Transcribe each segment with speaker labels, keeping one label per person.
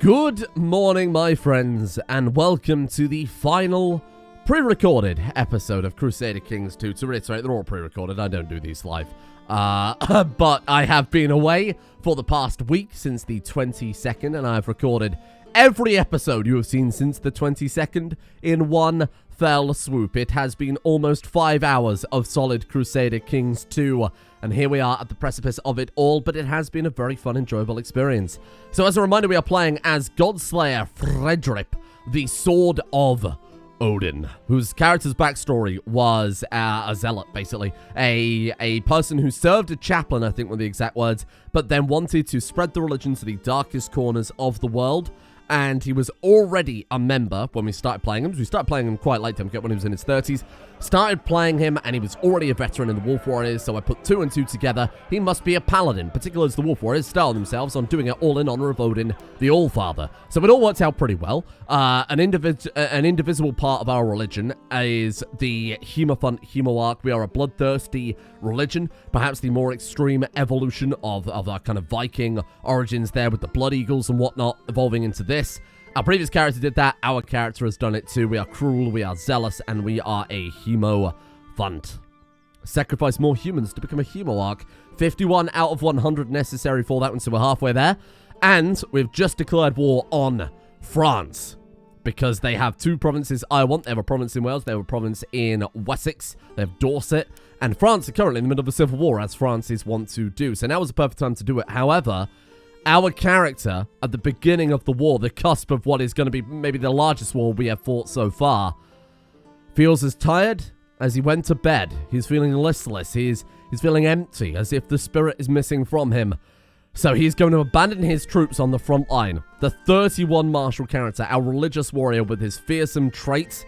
Speaker 1: Good morning, my friends, and welcome to the final pre-recorded episode of Crusader Kings II. To reiterate, they're all pre-recorded. I don't do these live. But I have been away for the past week since the 22nd, and I've recorded every episode you have seen since the 22nd in one fell swoop. It has been almost 5 hours of solid Crusader Kings II, and here we are at the precipice of it all, but it has been a very fun, enjoyable experience. So as a reminder, we are playing as Godslayer Fredrip, the Sword of Odin, whose character's backstory was a zealot, basically. A person who served a chaplain, I think were the exact words, but then wanted to spread the religion to the darkest corners of the world. And he was already a member when we started playing him. We started playing him quite late, when he was in his 30s. Started playing him, and he was already a veteran in the Wolf Warriors, so I put 2 and 2 together. He must be a paladin, particularly as the Wolf Warriors style themselves on doing it all in honor of Odin, the All-Father. So it all worked out pretty well. An indivisible part of our religion is the Hemoarch. We are a bloodthirsty religion, perhaps the more extreme evolution of our kind of Viking origins there with the Blood Eagles and whatnot, evolving into this. Our previous character did that. Our character has done it too. We are cruel, we are zealous, and we are a Hemophant. Sacrifice more humans to become a Hemoarch. 51 out of 100 necessary for that one, so we're halfway there. And we've just declared war on France, because they have 2 provinces I want. They have a province in Wales, they have a province in Wessex, they have Dorset, and France are currently in the middle of a civil war, as Frances want to do. So now is the perfect time to do it. However, our character, at the beginning of the war, the cusp of what is going to be maybe the largest war we have fought so far, feels as tired as he went to bed. He's feeling listless. He's feeling empty, as if the spirit is missing from him. So he's going to abandon his troops on the front line. The 31 martial character, our religious warrior with his fearsome traits.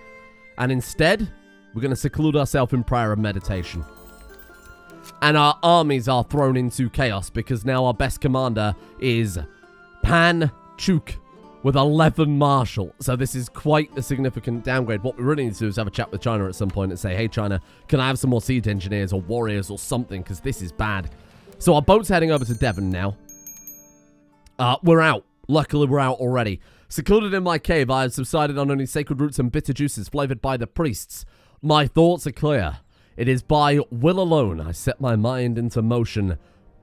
Speaker 1: And instead, we're going to seclude ourselves in prayer and meditation. And our armies are thrown into chaos, because now our best commander is Pan Chuk with 11 martial. So this is quite a significant downgrade. What we really need to do is have a chat with China at some point and say, hey China, can I have some more siege engineers or warriors or something, because this is bad. So our boat's heading over to Devon now. We're out. Luckily, we're out already. Secluded in my cave, I have subsided on only sacred roots and bitter juices flavored by the priests. My thoughts are clear. It is by will alone I set my mind into motion.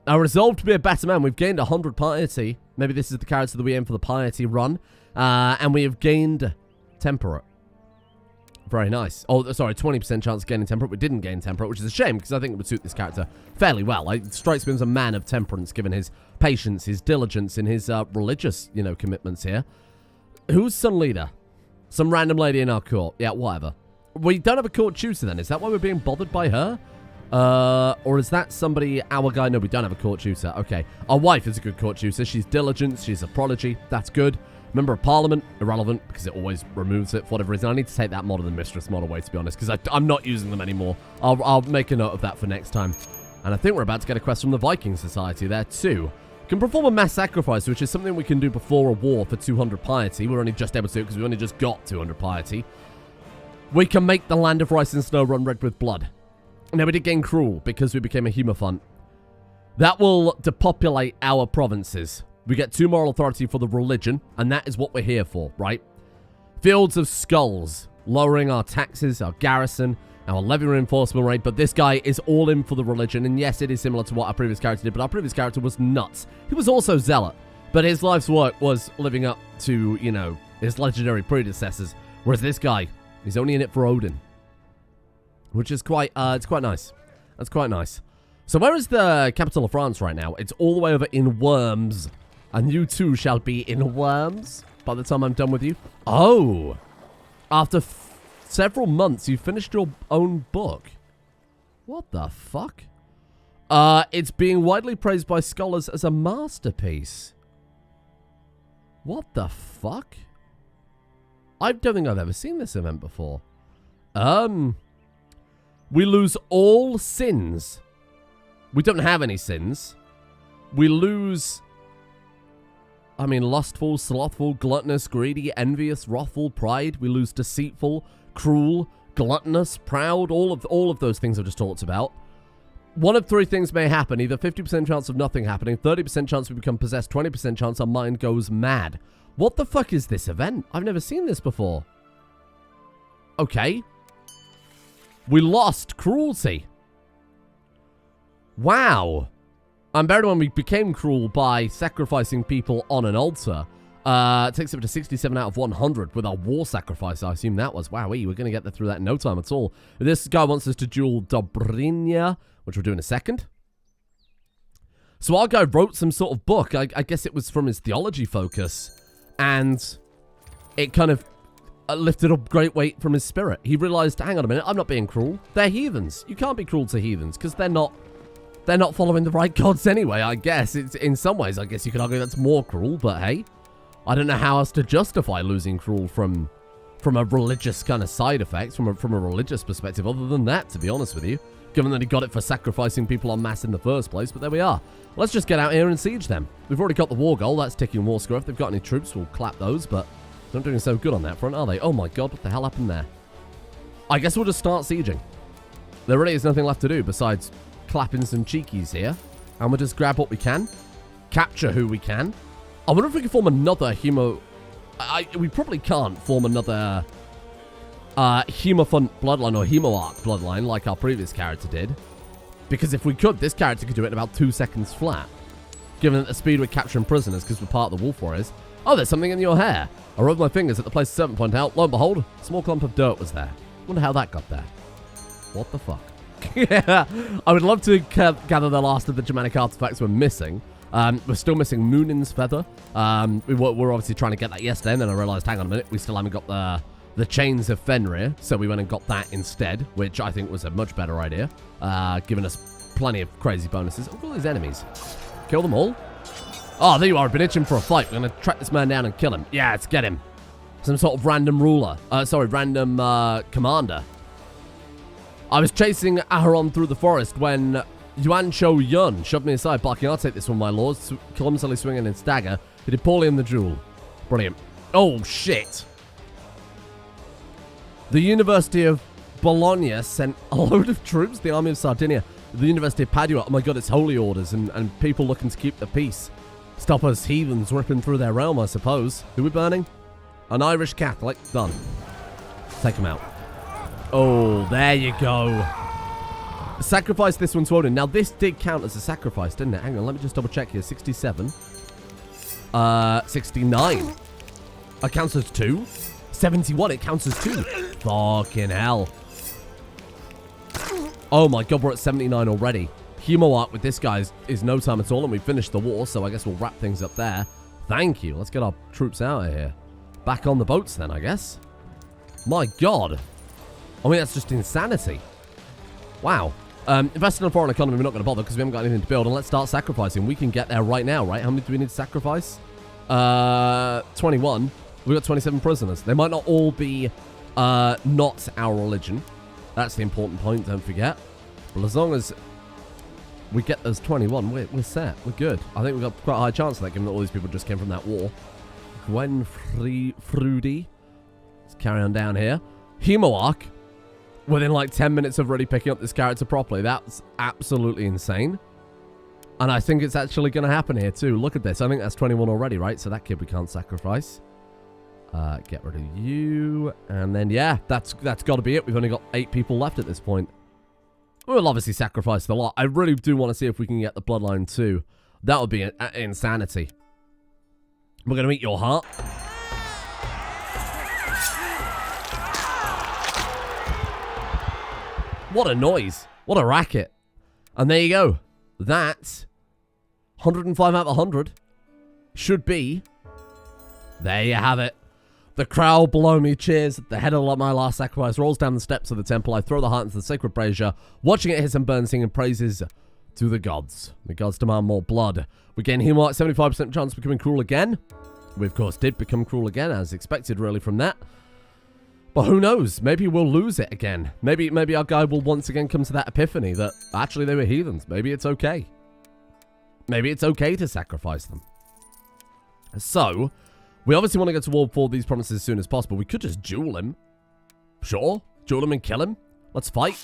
Speaker 1: I resolved to be a better man. We've gained 100 piety. Maybe this is the character that we aim for the piety run. And we have gained temperate. Very nice. Oh, sorry, 20% chance of gaining temperate. We didn't gain temperate, which is a shame, because I think it would suit this character fairly well. It strikes me as a man of temperance, given his patience, his diligence, and his religious, commitments here. Who's Sun Leader? Some random lady in our court. Yeah, whatever. We don't have a court tutor then. Is that why we're being bothered by her? Or is that somebody, our guy? No, we don't have a court tutor. Okay. Our wife is a good court tutor. She's diligent. She's a prodigy. That's good. Member of Parliament, irrelevant, because it always removes it for whatever reason. I need to take that model and mistress model away, to be honest, because I'm not using them anymore. I'll make a note of that for next time. And I think we're about to get a quest from the Viking Society there too. Can perform a mass sacrifice, which is something we can do before a war for 200 piety. We're only just able to do it because we only just got 200 piety. We can make the land of rice and snow run red with blood. Now, we did gain cruel because we became a Hemophant. That will depopulate our provinces. We get 2 moral authority for the religion, and that is what we're here for, right? Fields of Skulls, lowering our taxes, our garrison, our levy reinforcement rate, but this guy is all in for the religion, and yes, it is similar to what our previous character did, but our previous character was nuts. He was also zealot, but his life's work was living up to, his legendary predecessors, whereas this guy, he's only in it for Odin, which is it's quite nice. That's quite nice. So where is the capital of France right now? It's all the way over in Worms. And you too shall be in Worms by the time I'm done with you. Oh. After several months, you finished your own book. What the fuck? It's being widely praised by scholars as a masterpiece. What the fuck? I don't think I've ever seen this event before. We lose all sins. We don't have any sins. We lose... lustful, slothful, gluttonous, greedy, envious, wrathful, pride. We lose deceitful, cruel, gluttonous, proud. All of those things I've just talked about. One of 3 things may happen. Either 50% chance of nothing happening, 30% chance we become possessed, 20% chance our mind goes mad. What the fuck is this event? I've never seen this before. Okay. We lost cruelty. Wow. And bear in mind, we became cruel by sacrificing people on an altar. It takes up to 67 out of 100 with our war sacrifice. I assume that was. Wowee, we're going to get through that in no time at all. This guy wants us to duel Dobrynia, which we'll do in a second. So our guy wrote some sort of book. I guess it was from his theology focus. And it kind of lifted up great weight from his spirit. He realized, hang on a minute, I'm not being cruel. They're heathens. You can't be cruel to heathens because they're not following the right gods anyway, I guess. It's in some ways, I guess you could argue that's more cruel, but hey. I don't know how else to justify losing cruel from a religious kind of side effect, from a religious perspective, other than that, to be honest with you. Given that he got it for sacrificing people en masse in the first place, but there we are. Let's just get out here and siege them. We've already got the war goal, that's ticking war score. If they've got any troops, we'll clap those, but they're not doing so good on that front, are they? Oh my god, what the hell happened there? I guess we'll just start sieging. There really is nothing left to do besides clapping some cheekies here. And we'll just grab what we can. Capture who we can. I wonder if we can form another we probably can't form another Hemophant bloodline or Hemoarch bloodline like our previous character did. Because if we could, this character could do it in about 2 seconds flat. Given that the speed we're capturing prisoners because we're part of the Wolf Warriors. Oh, there's something in your hair. I rubbed my fingers at the place the servant pointed out. Lo and behold, a small clump of dirt was there. Wonder how that got there. What the fuck? Yeah, I would love to gather the last of the Germanic artifacts we're missing. We're still missing Moonin's feather. We were obviously trying to get that yesterday, and then I realized, hang on a minute, we still haven't got the chains of Fenrir, so we went and got that instead, which I think was a much better idea, giving us plenty of crazy bonuses. Look at all these enemies. Kill them all. Oh, there you are. I've been itching for a fight. We're going to track this man down and kill him. Yeah, let's get him. Some sort of random ruler. Random commander. I was chasing Aharon through the forest when Yuan Shou Yun shoved me aside, barking, I'll take this one, my lord, clumsily swinging his dagger. He did poorly in the duel. Brilliant. Oh, shit. The University of Bologna sent a load of troops, the army of Sardinia, the University of Padua. Oh my god, it's holy orders and people looking to keep the peace. Stop us heathens ripping through their realm, I suppose. Who are we burning? An Irish Catholic. Done. Take him out. Oh, there you go. Sacrifice this one to Odin. Now, this did count as a sacrifice, didn't it? Hang on, let me just double check here. 67. 69. It counts as 2. 71, it counts as 2. Fucking hell. Oh my god, we're at 79 already. Hemoarch with this guy is no time at all, and we finished the war, so I guess we'll wrap things up there. Thank you. Let's get our troops out of here. Back on the boats then, I guess. My god. I mean, that's just insanity. Wow. Investing in a foreign economy, we're not going to bother because we haven't got anything to build. And let's start sacrificing. We can get there right now, right? How many do we need to sacrifice? 21. We've got 27 prisoners. They might not all be not our religion. That's the important point, don't forget. But as long as we get those 21, we're set. We're good. I think we've got quite a high chance of that, given that all these people just came from that war. Gwen Frudy. Let's carry on down here. Hemoarch. Within like 10 minutes of really picking up this character properly. That's absolutely insane. And I think it's actually going to happen here too. Look at this. I think that's 21 already, right? So that kid we can't sacrifice. Get rid of you. And then, yeah, that's got to be it. We've only got 8 people left at this point. We'll obviously sacrifice the lot. I really do want to see if we can get the bloodline too. That would be insanity. We're going to eat your heart. What a noise. What a racket. And there you go. That 105 out of 100 should be. There you have it. The crowd below me cheers at the head of my last sacrifice, rolls down the steps of the temple. I throw the heart into the sacred brazier, watching it hiss and burn, singing praises to the gods. The gods demand more blood. We gain Hemoarch 75% chance of becoming cruel again. We, of course, did become cruel again, as expected, really, from that. But who knows? Maybe we'll lose it again. Maybe our guy will once again come to that epiphany that actually they were heathens. Maybe it's okay. Maybe it's okay to sacrifice them. So, we obviously want to get to war for these promises as soon as possible. We could just duel him. Sure. Duel him and kill him. Let's fight.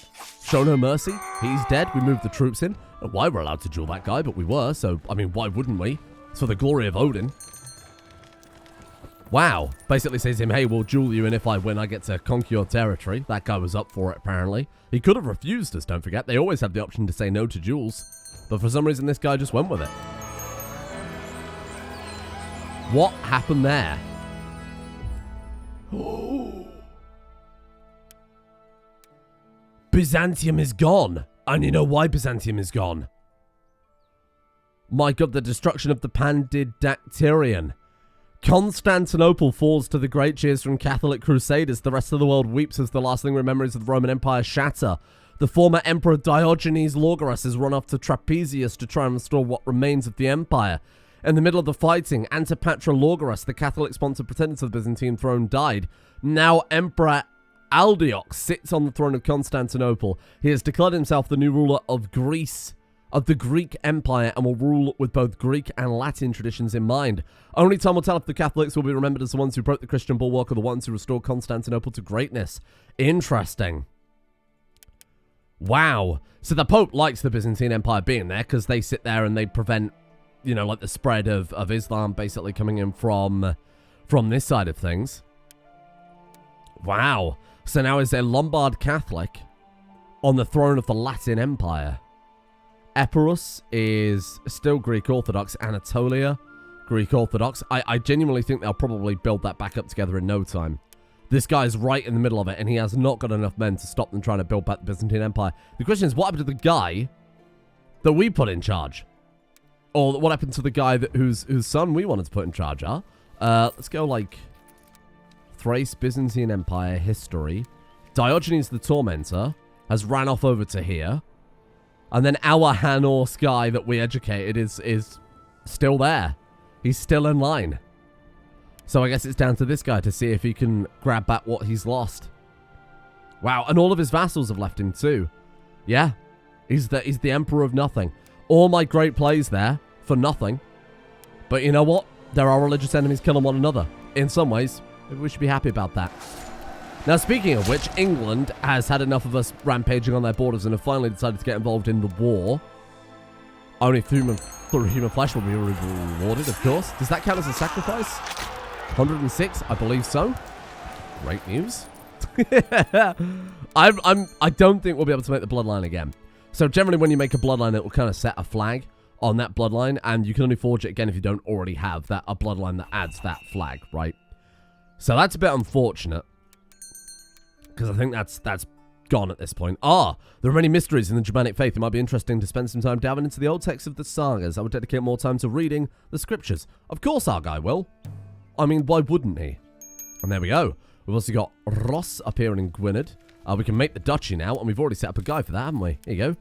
Speaker 1: Show no mercy. He's dead. We move the troops in. I don't know why we're allowed to duel that guy, but we were. So, I mean, why wouldn't we? It's for the glory of Odin. Wow. Basically says to him, hey, we'll duel you, and if I win, I get to conquer your territory. That guy was up for it, apparently. He could have refused us, don't forget. They always have the option to say no to duels. But for some reason, this guy just went with it. What happened there? Byzantium is gone. And you know why Byzantium is gone? My God, the destruction of the Pandidactyrian. Constantinople falls to the great cheers from Catholic Crusaders. The rest of the world weeps as the lasting memories of the Roman Empire shatter. The former Emperor Diogenes Laurgerus has run off to Trapezius to try and restore what remains of the empire. In the middle of the fighting, Antipatra Laurgerus, the Catholic-sponsored pretender to the Byzantine throne, died. Now Emperor Aldiox sits on the throne of Constantinople. He has declared himself the new ruler of Greece, of the Greek Empire, and will rule with both Greek and Latin traditions in mind. Only time will tell if the Catholics will be remembered as the ones who broke the Christian bulwark or the ones who restored Constantinople to greatness. Interesting. Wow. So the Pope likes the Byzantine Empire being there because they sit there and they prevent, you know, like the spread of Islam basically coming in from this side of things. Wow. So now is a Lombard Catholic on the throne of the Latin Empire. Epirus is still Greek Orthodox. Anatolia, Greek Orthodox. I genuinely think they'll probably build that back up together in no time. This guy's right in the middle of it, and he has not got enough men to stop them trying to build back the Byzantine Empire. The question is, what happened to the guy that we put in charge? Or what happened to the guy whose son we wanted to put in charge? Let's go, like, Thrace, Byzantine Empire, history. Diogenes the Tormentor has ran off over to here. And then our Hanor's guy that we educated is still there. He's still in line. So I guess it's down to this guy to see if he can grab back what he's lost. Wow, and all of his vassals have left him too. Yeah, he's the emperor of nothing. All my great plays there for nothing. But you know what? There are religious enemies killing one another. In some ways, maybe we should be happy about that. Now, speaking of which, England has had enough of us rampaging on their borders and have finally decided to get involved in the war. Only through human flesh will be rewarded, of course. Does that count as a sacrifice? 106? I believe so. Great news. I don't think we'll be able to make the bloodline again. So generally when you make a bloodline, it will kind of set a flag on that bloodline, and you can only forge it again if you don't already have a bloodline that adds that flag, right? So that's a bit unfortunate, because I think that's gone at this point. There are many mysteries in the Germanic faith. It might be interesting to spend some time diving into the old texts of the sagas. I would dedicate more time to reading the scriptures. Of course our guy will. I mean, why wouldn't he? And there we go. We've also got Ross up here in Gwynedd. We can make the duchy now, and we've already set up a guy for that, haven't we? Here you go.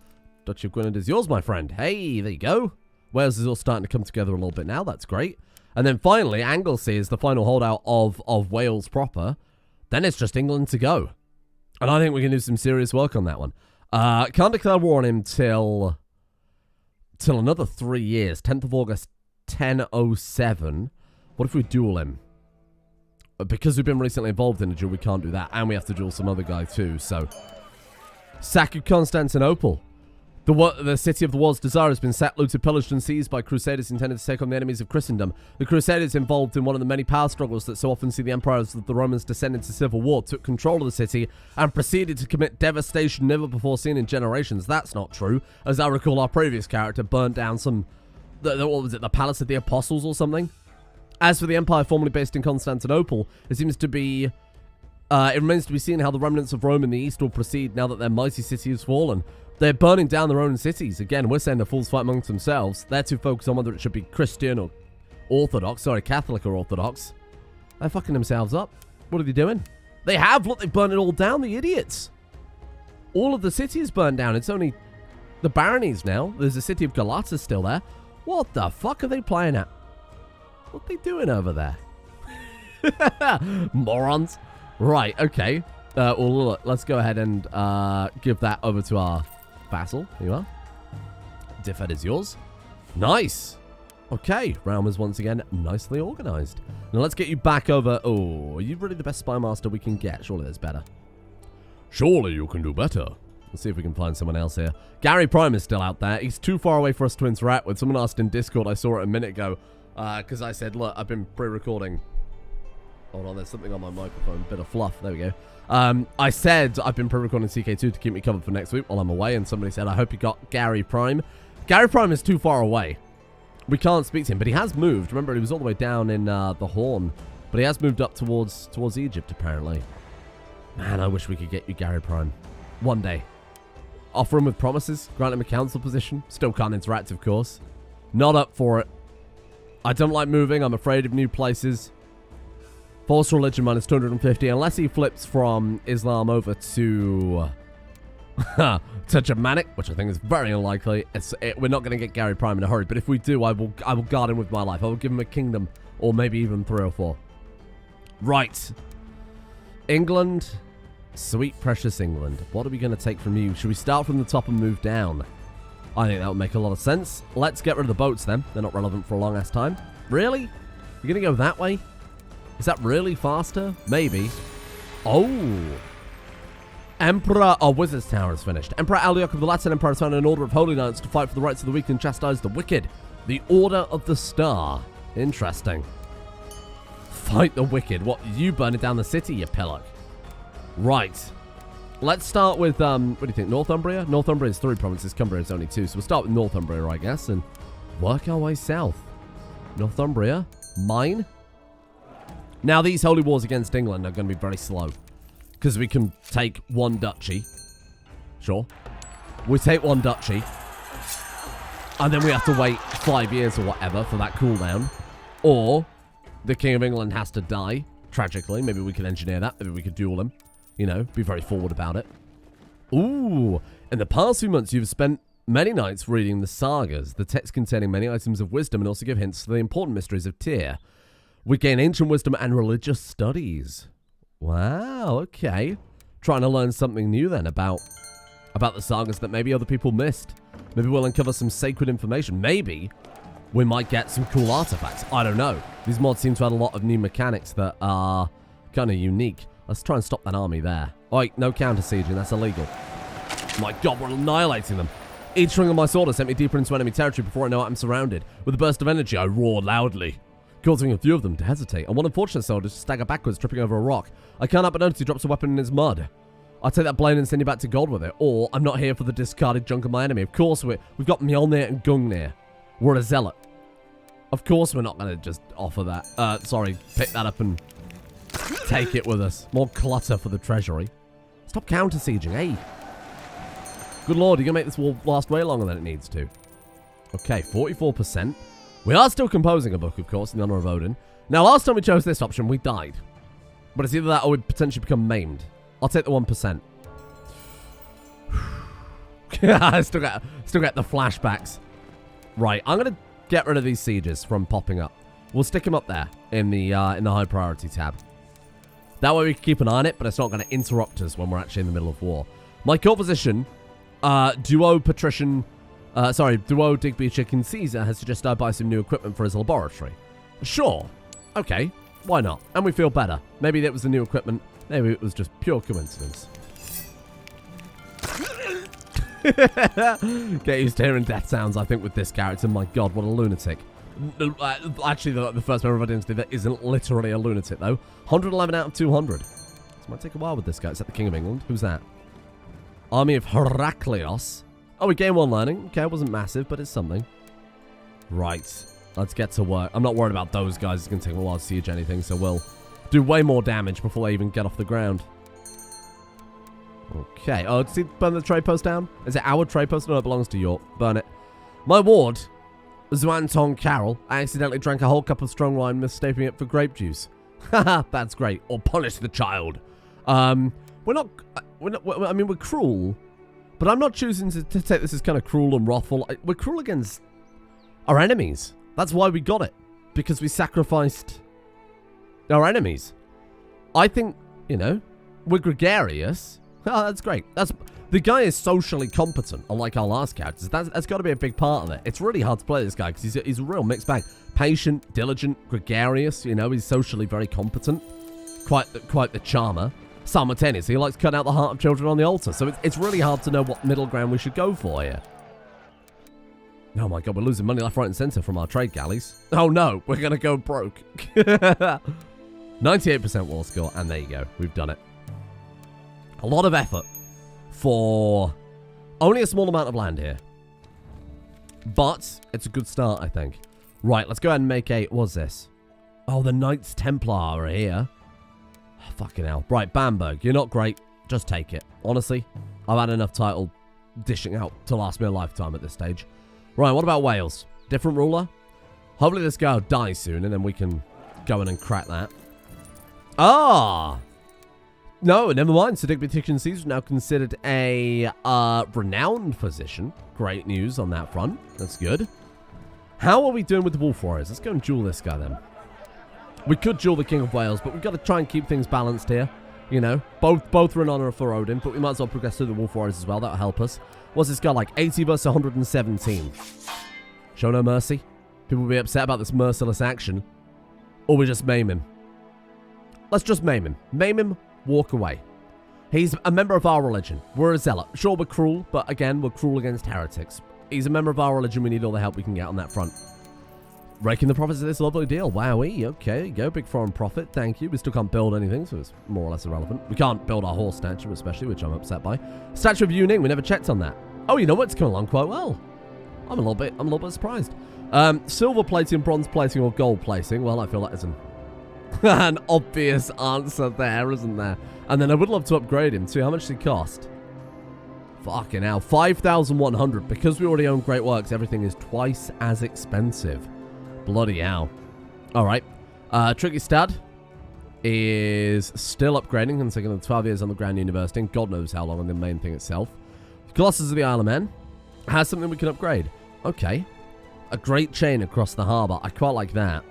Speaker 1: Duchy of Gwynedd is yours, my friend. Hey, there you go. Wales is all starting to come together a little bit now. That's great. And then finally, Anglesey is the final holdout of Wales proper. Then it's just England to go. And I think we can do some serious work on that one. Can't declare war on him till another 3 years. 10th of August, 1007. What if we duel him? Because we've been recently involved in a duel, we can't do that. And we have to duel some other guy too, so. Sack of Constantinople. The city of the world's desire has been sacked, looted, pillaged, and seized by Crusaders intended to take on the enemies of Christendom. The Crusaders, involved in one of the many power struggles that so often see the empires of the Romans descend into civil war, took control of the city and proceeded to commit devastation never before seen in generations. That's not true. As I recall, our previous character burnt down what was it, the Palace of the Apostles or something? As for the empire formerly based in Constantinople, it seems to be... it remains to be seen how the remnants of Rome in the east will proceed now that their mighty city has fallen. They're burning down their own cities. Again, we're saying the fools fight amongst themselves. They're too focused on whether it should be Christian or Orthodox. Sorry, Catholic or Orthodox. They're fucking themselves up. What are they doing? They have! Look, they've burned it all down, the idiots! All of the city is burned down. It's only the baronies now. There's the city of Galata still there. What the fuck are they playing at? What are they doing over there? Morons. Right, okay. Well, look, let's go ahead and give that over to our vassal. Here you are. Diffed is yours. Nice. Okay, realm is once again nicely organized. Now let's get you back over. Oh, are you really the best spy master we can get? Surely there's better. Surely you can do better. Let's see if we can find someone else here. Gary Prime is still out there. He's too far away for us to interact with. Someone asked in Discord. I saw it a minute ago. Because I said, look, I've been pre-recording Hold on, there's something on my microphone. Bit of fluff. There we go. I said I've been pre-recording CK2 to keep me covered for next week while I'm away, and somebody said, I hope you got Gary Prime. Gary Prime is too far away. We can't speak to him, but he has moved. Remember, he was all the way down in the Horn, but he has moved up towards Egypt, apparently. Man, I wish we could get you Gary Prime. One day. Offer him with promises, grant him a council position. Still can't interact, of course. Not up for it. I don't like moving. I'm afraid of new places. False religion minus 250, unless he flips from Islam over to to Germanic, which I think is very unlikely. We're not going to get Gary Prime in a hurry, but if we do, I will guard him with my life. I will give him a kingdom, or maybe even 3 or 4. Right. England. Sweet, precious England. What are we going to take from you? Should we start from the top and move down? I think that would make a lot of sense. Let's get rid of the boats then. They're not relevant for a long-ass time. Really? You're going to go that way? Is that really faster? Maybe. Oh. Emperor... Oh, Wizard's Tower is finished. Emperor Alioch of the Latin Empire has founded an order of holy knights to fight for the rights of the weak and chastise the wicked. The Order of the Star. Interesting. Fight the wicked. What? You burning down the city, you pillock. Right. Let's start with, what do you think, Northumbria? Northumbria is 3 provinces, Cumbria is only 2. So we'll start with Northumbria, I guess, and work our way south. Northumbria. Mine. Now, these holy wars against England are going to be very slow. Because we can take 1 duchy. Sure. We take 1 duchy. And then we have to wait 5 years or whatever for that cooldown. Or the King of England has to die, tragically. Maybe we can engineer that. Maybe we could duel him. You know, be very forward about it. Ooh. In the past few months, you've spent many nights reading the sagas. The texts containing many items of wisdom and also give hints to the important mysteries of Tyr. We gain ancient wisdom and religious studies. Wow, okay. Trying to learn something new then about the sagas that maybe other people missed. Maybe we'll uncover some sacred information. Maybe we might get some cool artifacts. I don't know. These mods seem to add a lot of new mechanics that are kind of unique. Let's try and stop that army there. Oh, wait, no counter-sieging. That's illegal. My god, we're annihilating them. Each ring of my sword has sent me deeper into enemy territory before I know I'm surrounded. With a burst of energy, I roar loudly, causing a few of them to hesitate, and one unfortunate soldier to stagger backwards, tripping over a rock. I can't help but notice he drops a weapon in his mud. I take that blade and send you back to gold with it, or I'm not here for the discarded junk of my enemy. Of course, we've got Mjolnir and Gungnir. We're a zealot. Of course we're not going to just offer that. Sorry, pick that up and take it with us. More clutter for the treasury. Stop counter-sieging, hey. Good lord, you're going to make this war last way longer than it needs to. Okay, 44%. We are still composing a book, of course, in the honor of Odin. Now, last time we chose this option, we died. But it's either that or we'd potentially become maimed. I'll take the 1%. I still get the flashbacks. Right, I'm going to get rid of these sieges from popping up. We'll stick them up there in the high priority tab. That way we can keep an eye on it, but it's not going to interrupt us when we're actually in the middle of war. My core position, Duo Digby Chicken Caesar has suggested I buy some new equipment for his laboratory. Sure. Okay, why not? And we feel better. Maybe that was the new equipment. Maybe it was just pure coincidence. Get used to hearing death sounds, I think, with this character. My god, what a lunatic. Actually, the first member of identity that isn't literally a lunatic, though. 111 out of 200. This might take a while with this guy. Is that the King of England? Who's that? Army of Heraklios. Oh, we gained 1 learning. Okay, it wasn't massive, but it's something. Right. Let's get to work. I'm not worried about those guys. It's going to take a while to siege anything, so we'll do way more damage before they even get off the ground. Okay. Oh, see, burn the trade post down? Is it our trade post? No, it belongs to York. Burn it. My ward, Zuantong Carroll, I accidentally drank a whole cup of strong wine, mistaking it for grape juice. Haha, that's great. Or punish the child. We're not, I mean, we're cruel, but I'm not choosing to take this as kind of cruel and wrathful. We're cruel against our enemies. That's why we got it. Because we sacrificed our enemies. I think, you know, we're gregarious. Oh, that's great. The guy is socially competent, unlike our last characters. That's got to be a big part of it. It's really hard to play this guy because he's a real mixed bag. Patient, diligent, gregarious. You know, he's socially very competent. Quite the charmer. Simultaneously, he likes cutting out the heart of children on the altar. So it's really hard to know what middle ground we should go for here. Oh my god, we're losing money left, right, and center from our trade galleys. Oh no, we're going to go broke. 98% war score, and there you go. We've done it. A lot of effort for only a small amount of land here. But it's a good start, I think. Right, let's go ahead and make a... What's this? Oh, the Knights Templar are here. Oh, fucking hell. Right, Bamberg, you're not great. Just take it. Honestly, I've had enough title dishing out to last me a lifetime at this stage. Right, what about Wales? Different ruler? Hopefully this guy will die soon, and then we can go in and crack that. Ah! No, never mind. Sir Digby Titchensees is now considered a renowned physician. Great news on that front. That's good. How are we doing with the Wolf Warriors? Let's go and duel this guy then. We could duel the King of Wales, but we've got to try and keep things balanced here. You know, both are in honor for Odin, but we might as well progress through the Wolf Warriors as well. That'll help us. What's this guy like? 80 versus 117. Show no mercy. People will be upset about this merciless action. Or we just maim him. Let's just maim him. Maim him, walk away. He's a member of our religion. We're a zealot. Sure, we're cruel, but again, we're cruel against heretics. He's a member of our religion. We need all the help we can get on that front. Raking the profits of this lovely deal. Wowee. Okay, go. Big foreign profit. Thank you. We still can't build anything, so it's more or less irrelevant. We can't build our horse statue, especially, which I'm upset by. Statue of Yuning. We never checked on that. Oh, you know what? It's coming along quite well. I'm a little bit surprised. Silver plating, bronze plating, or gold plating. Well, I feel like there's an obvious answer there, isn't there? And then I would love to upgrade him too. How much does he cost? Fucking hell. 5,100. Because we already own Great Works, everything is twice as expensive. Bloody hell. Alright. Tricky Stud is still upgrading, considering the 12 years on the Grand University, and God knows how long on the main thing itself. Colossus of the Isle of Man has something we can upgrade. Okay. A great chain across the harbour. I quite like that.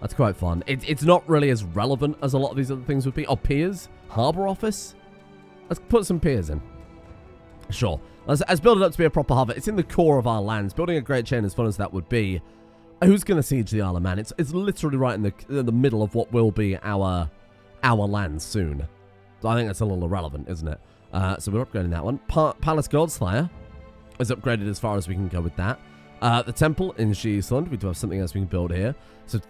Speaker 1: That's quite fun. It's not really as relevant as a lot of these other things would be. Oh, piers? Harbour office? Let's put some piers in. Sure. Let's build it up to be a proper harbour. It's in the core of our lands. Building a great chain, as fun as that would be. Who's going to siege the Isle of Man? It's literally right in the middle of what will be our land soon. So I think that's a little irrelevant, isn't it? So we're upgrading that one. Palace Godslayer is upgraded as far as we can go with that. The temple in Sheesland. We do have something else we can build here. So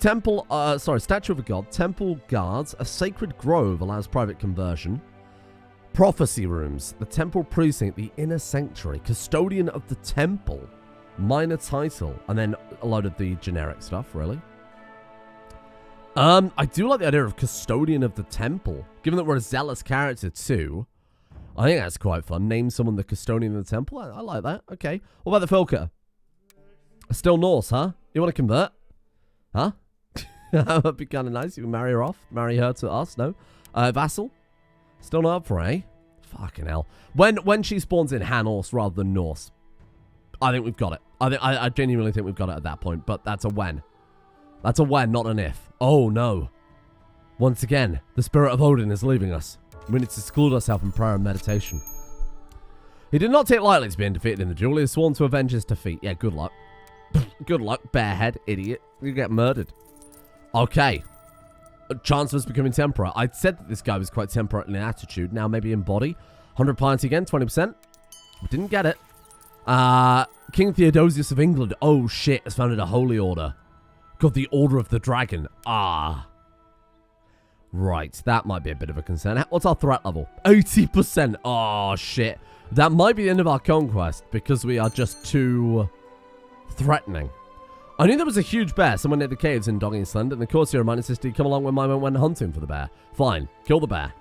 Speaker 1: Statue of a God. Temple Guards. A Sacred Grove allows private conversion. Prophecy Rooms. The Temple Precinct. The Inner Sanctuary. Custodian of the Temple. Minor title. And then a load of the generic stuff, really. I do like the idea of Custodian of the Temple. Given that we're a zealous character too. I think that's quite fun. Name someone the Custodian of the Temple. I like that. Okay. What about the Filker? Still Norse, huh? You want to convert? Huh? That would be kind of nice. You can marry her off. Marry her to us. No. Vassal? Still not up for, eh? Fucking hell. When she spawns in Han-Norse rather than Norse, I think we've got it. I genuinely think we've got it at that point, but that's a when. That's a when, not an if. Oh, no. Once again, the spirit of Odin is leaving us. We need to seclude ourselves in prayer and meditation. He did not take lightly to being defeated in the duel. He has sworn to avenge his defeat. Yeah, good luck. Good luck, barehead, idiot. You get murdered. Okay. Chancellor's becoming temperate. I said that this guy was quite temperate in attitude. Now maybe in body. 100 piety again, 20%. Didn't get it. King Theodosius of England. Oh, shit. Has founded a holy order. Got the Order of the Dragon. Ah. Right. That might be a bit of a concern. What's our threat level? 80%. Oh, shit. That might be the end of our conquest because we are just too threatening. I knew there was a huge bear somewhere near the caves in Doggingsland, and the courtier reminded sister to come along when my man went hunting for the bear. Fine. Kill the bear.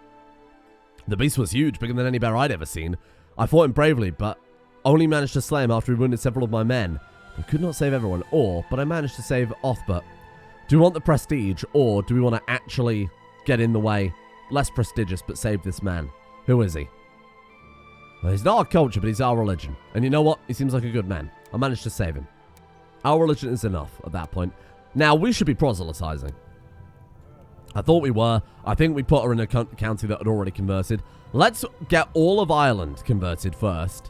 Speaker 1: The beast was huge, bigger than any bear I'd ever seen. I fought him bravely, but only managed to slay him after he wounded several of my men. We could not save everyone, but I managed to save Othbert. Do we want the prestige, or do we want to actually get in the way? Less prestigious, but save this man. Who is he? Well, he's not our culture, but he's our religion. And you know what? He seems like a good man. I managed to save him. Our religion is enough at that point. Now, we should be proselytizing. I thought we were. I think we put her in a county that had already converted. Let's get all of Ireland converted first.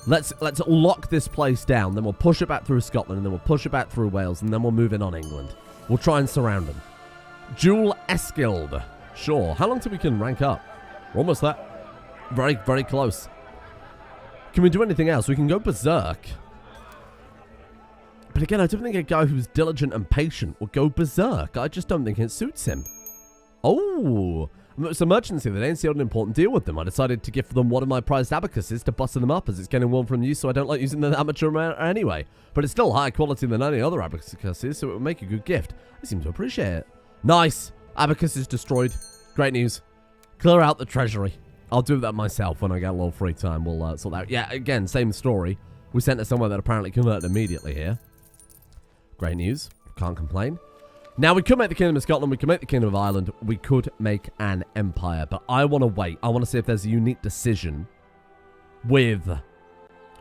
Speaker 1: Let's lock this place down. Then we'll push it back through Scotland. And then we'll push it back through Wales. And then we'll move in on England. We'll try and surround them. Dual Eskild. Sure. How long till we can rank up? We're almost there. Very, very close. Can we do anything else? We can go berserk. But again, I don't think a guy who's diligent and patient will go berserk. I just don't think it suits him. Oh, some merchants here. They didn't see an important deal with them. I decided to give them one of my prized abacuses to busting them up, as it's getting warm from use, so I don't like using them that much anyway. But it's still higher quality than any other abacuses, so it would make a good gift. I seem to appreciate it. Nice. Abacus is destroyed. Great news. Clear out the treasury. I'll do that myself when I get a little free time. We'll sort that out. Yeah, again, same story. We sent it somewhere that apparently converted immediately here. Great news. Can't complain. Now, we could make the Kingdom of Scotland. We could make the Kingdom of Ireland. We could make an empire. But I want to wait. I want to see if there's a unique decision with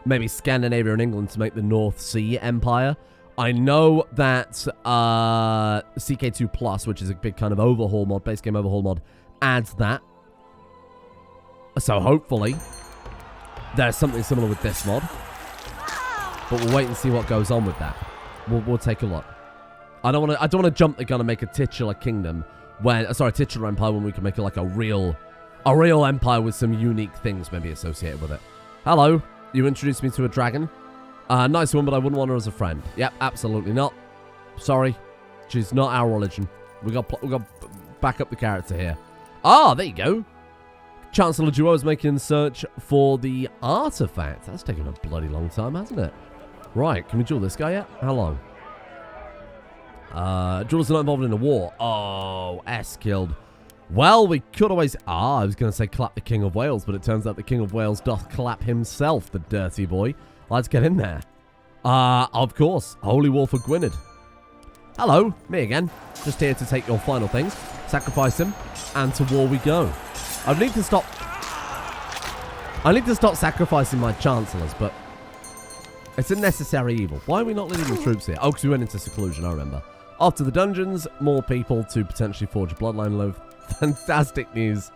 Speaker 1: maybe Scandinavia and England to make the North Sea Empire. I know that CK2 Plus, which is a big kind of overhaul mod, base game overhaul mod, adds that. So hopefully there's something similar with this mod. But we'll wait and see what goes on with that. We'll take a look. I don't want to jump the gun and make a titular kingdom when titular empire when we can make it like a real empire with some unique things maybe associated with it. Hello, you introduced me to a dragon. Nice one, but I wouldn't want her as a friend. Yep, absolutely not. Sorry, she's not our religion. We got back up the character here. Ah, there you go. Chancellor Duo is making search for the artifact. That's taken a bloody long time, hasn't it? Right, can we duel this guy yet? How long? Duels are not involved in a war. Oh, S killed. Well, we could always... I was going to say clap the King of Wales, but it turns out the King of Wales doth clap himself, the dirty boy. Let's get in there. Of course, Holy War for Gwynedd. Hello, me again. Just here to take your final things. Sacrifice him, and to war we go. I need to stop sacrificing my chancellors, but it's a necessary evil. Why are we not leading the troops here? Oh, because we went into seclusion, I remember. After the dungeons, more people to potentially forge a bloodline loaf. Fantastic news.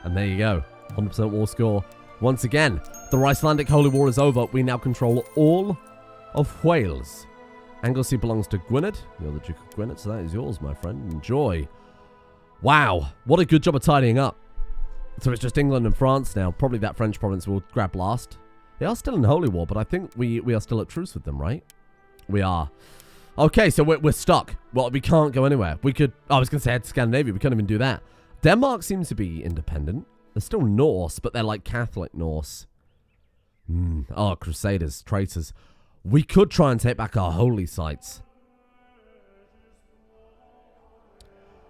Speaker 1: And there you go. 100% war score. Once again, the Icelandic Holy War is over. We now control all of Wales. Anglesey belongs to Gwynedd. You're the Duke of Gwynedd, so that is yours, my friend. Enjoy. Wow. What a good job of tidying up. So it's just England and France now. Probably that French province will grab last. They are still in Holy War, but I think we are still at truce with them, right? We are. Okay, so we're stuck. Well, we can't go anywhere. We could... I was going to say head to Scandinavia. We can't even do that. Denmark seems to be independent. They're still Norse, but they're like Catholic Norse. Oh, Crusaders, traitors. We could try and take back our holy sites.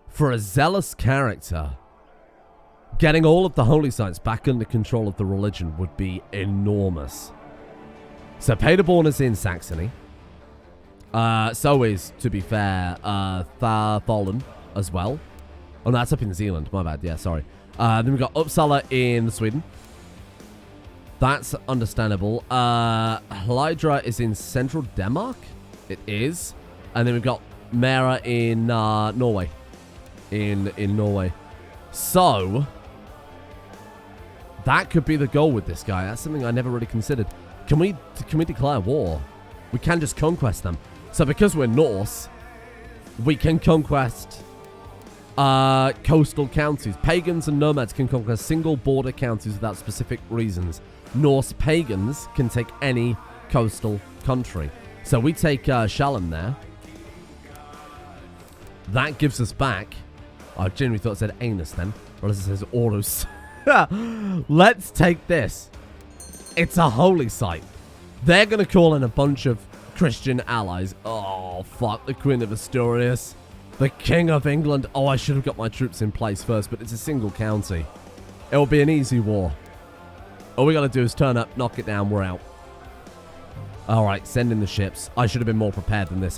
Speaker 1: For a zealous character, getting all of the holy sites back under control of the religion would be enormous. So Paderborn is in Saxony. So is, to be fair, Tharfollen as well. Oh, no, that's up in Zealand. My bad. Yeah, sorry. Then we've got Uppsala in Sweden. That's understandable. Hydra is in central Denmark. It is. And then we've got Mera in Norway. In Norway. So, that could be the goal with this guy. That's something I never really considered. Can we declare war? We can just conquest them. So because we're Norse, we can conquest coastal counties. Pagans and nomads can conquest single border counties without specific reasons. Norse pagans can take any coastal country. So we take Shalom there. That gives us back... I genuinely thought it said anus then. Or as it says Orus. Let's take this. It's a holy site. They're going to call in a bunch of Christian allies. Oh, fuck. The Queen of Asturias. The King of England. Oh, I should have got my troops in place first, but it's a single county. It will be an easy war. All we got to do is turn up, knock it down, we're out. Alright, send in the ships. I should have been more prepared than this.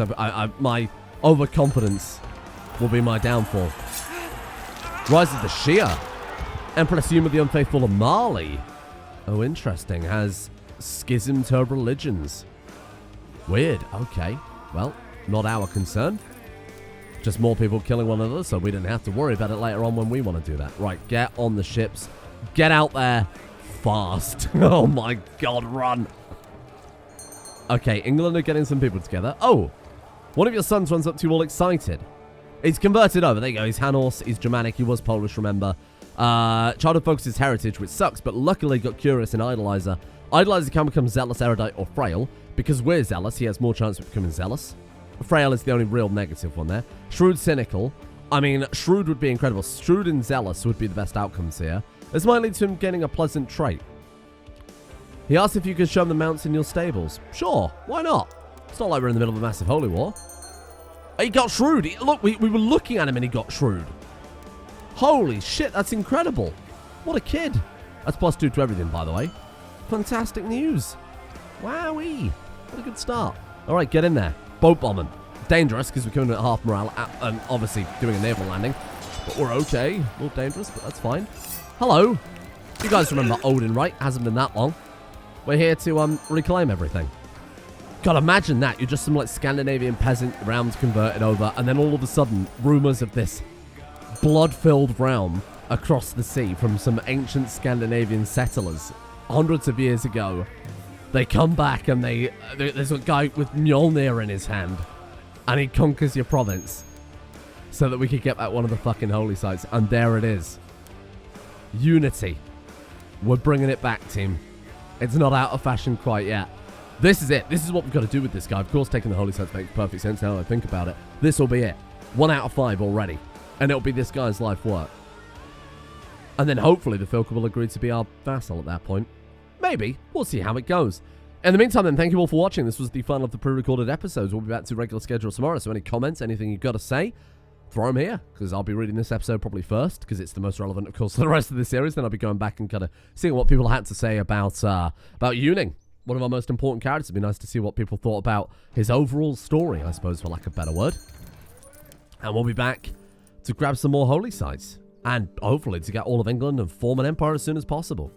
Speaker 1: My overconfidence will be my downfall. Rise of the Shia. Empress Yuma the Unfaithful of Mali. Oh, interesting. Has schismed her religions. Weird. Okay. Well, not our concern. Just more people killing one another, so we didn't have to worry about it later on when we want to do that. Right, get on the ships. Get out there fast. Oh my god, run. Okay, England are getting some people together. Oh, one of your sons runs up to you all excited. He's converted over. There you go. He's Hanorse. He's Germanic. He was Polish, remember. Childhood focuses heritage, which sucks, but luckily got curious in Idolizer. Idolizer can become zealous, erudite, or frail. Because we're zealous, he has more chance of becoming zealous. Frail is the only real negative one there. Shrewd, cynical. I mean, shrewd would be incredible. Shrewd and zealous would be the best outcomes here. This might lead to him gaining a pleasant trait. He asked if you could show him the mounts in your stables. Sure, why not? It's not like we're in the middle of a massive holy war. He got shrewd. Look, we were looking at him and he got shrewd. Holy shit, that's incredible. What a kid. That's +2 to everything, by the way. Fantastic news. Wowee. What a good start. All right, get in there. Boat bombing. Dangerous because we're coming in at half morale and obviously doing a naval landing. But we're okay. A little dangerous, but that's fine. Hello. You guys remember Odin, right? Hasn't been that long. We're here to reclaim everything. God, imagine that. You're just some like Scandinavian peasant realms converted over, and then all of a sudden, rumors of this blood-filled realm across the sea from some ancient Scandinavian settlers hundreds of years ago. They come back and there's a guy with Mjolnir in his hand, and he conquers your province so that we could get back one of the fucking holy sites. And there it is. Unity. We're bringing it back, team. It's not out of fashion quite yet. This is it. This is what we've got to do with this guy. Of course, taking the holy sites makes perfect sense now that I think about it. This will be it. 1 out of 5 already. And it'll be this guy's life work. And then hopefully the Filka will agree to be our vassal at that point. Maybe. We'll see how it goes. In the meantime, then, thank you all for watching. This was the final of the pre-recorded episodes. We'll be back to regular schedule tomorrow. So any comments, anything you've got to say, throw them here, because I'll be reading this episode probably first, because it's the most relevant, of course, to the rest of the series. Then I'll be going back and kind of seeing what people had to say about Yuning, one of our most important characters. It'd be nice to see what people thought about his overall story, I suppose, for lack of a better word. And we'll be back to grab some more holy sites, and hopefully to get all of England and form an empire as soon as possible.